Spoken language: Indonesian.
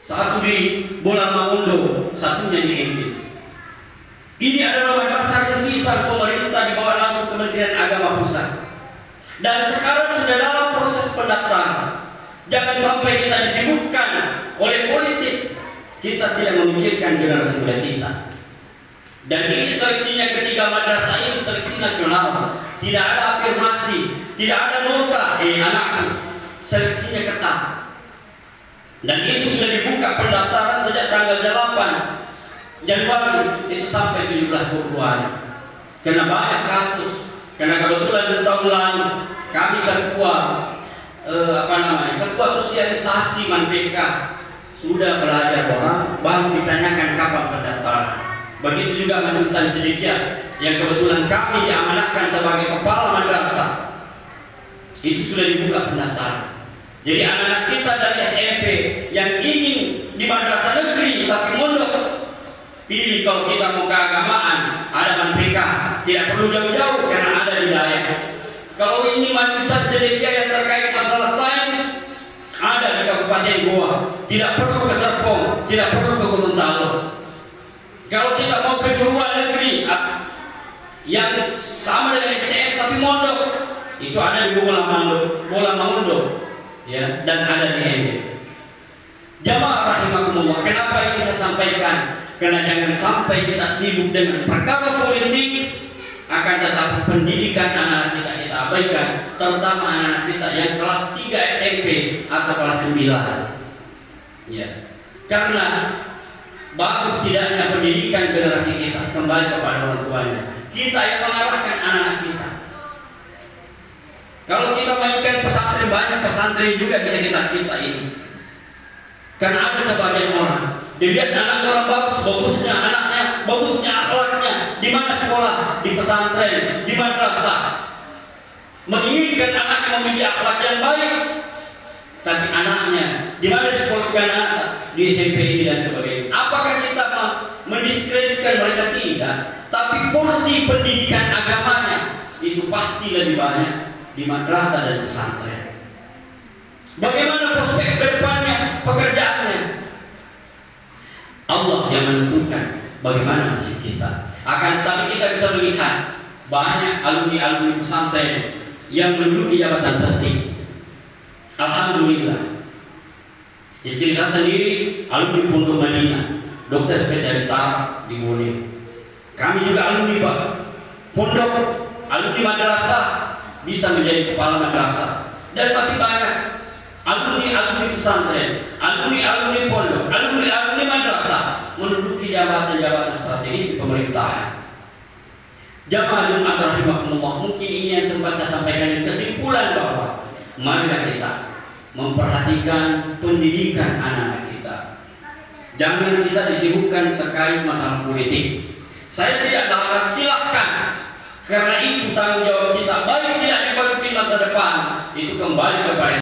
Satu di Bolang Mangundo, satunya di Ende. Ini adalah madrasah rintisan pemerintah di bawah langsung Kementerian Agama Pusat. Dan sekarang sudah dalam proses pendaftaran. Jangan sampai kita disibukkan oleh politik, kita tidak memikirkan generasi muda kita. Dan ini seleksinya ketiga madrasah ini seleksi nasional, tidak ada afirmasi, tidak ada nota, anakku, seleksinya ketat. Dan itu sudah dibuka pendaftaran sejak tanggal 8 Januari itu sampai 17 Februari. Karena banyak kasus, karena kebetulan tahun lalu kami ketua ketua sosialisasi Manpeka sudah belajar orang, baru ditanyakan kapan pendaftaran. Begitu juga Madrasah Cendekia yang kebetulan kami diamanahkan sebagai kepala madrasah, itu sudah dibuka pendaftaran. Jadi anak-anak kita dari SMP yang ingin di madrasah negeri tapi mondok, pilih kalau kita mau keagamaan, ada Manpeka, tidak perlu jauh-jauh karena ada di daerah. Kalau ini Madrasah Cendekia yang terkait masalah sains, ada di Kabupaten Goa, tidak perlu ke Serpong, tidak perlu ke Gorontalo. Kalau kita mau ke luar negeri yang sama dengan STM tapi mondok, itu ada di Bolang Mangundo, ya, dan ada di Ende. Jamaah rahimakumullah, kenapa ini saya sampaikan? Karena jangan sampai kita sibuk dengan perkara politik, akan tetapi pendidikan anak-anak kita abaikan, terutama anak-anak kita yang kelas 3 SMP atau kelas 9. Ya. Karena bagus tidaknya pendidikan generasi kita kembali kepada orang tuanya. Kita yang mengarahkan anak-anak kita. Kalau kita mainkan pesantren, banyak pesantren juga bisa kita ini. Karena ada sebagian orang dilihat anak orang bagusnya anaknya, bagusnya akhlaknya, di mana sekolah, di pesantren, di madrasah, menginginkan anaknya memiliki akhlak yang baik, tapi anaknya di mana disekolahkan anak di SMP ini dan sebagainya. Apakah kita mendiskreditkan mereka? Tidak, tapi porsi pendidikan agamanya itu pasti lebih banyak di madrasah dan pesantren. Bagaimana prospek ke depannya, pekerjaannya? Allah yang menentukan bagaimana nasib kita. Akan tetapi kita bisa melihat banyak alumni-alumni pesantren yang menduduki jabatan penting. Alhamdulillah. Istri saya sendiri alumni Pondok Madinah, dokter spesialis saraf di Borneo. Kami juga alumni Pak Pondok, alumni madrasah, bisa menjadi kepala madrasah. Dan masih banyak alumni pesantren, alumni pondok, alumni madrasah menduduki jabatan-jabatan strategis di pemerintahan. Jamaah Jumat rahimakumullah, mungkin ini yang sempat saya sampaikan kesimpulan bahwa marilah kita memperhatikan pendidikan anak-anak kita. Jangan kita disibukkan terkait masalah politik. Saya tidak larang, silahkan, karena itu tanggung jawab kita. Baik tidak di masa depan, itu kembali kepada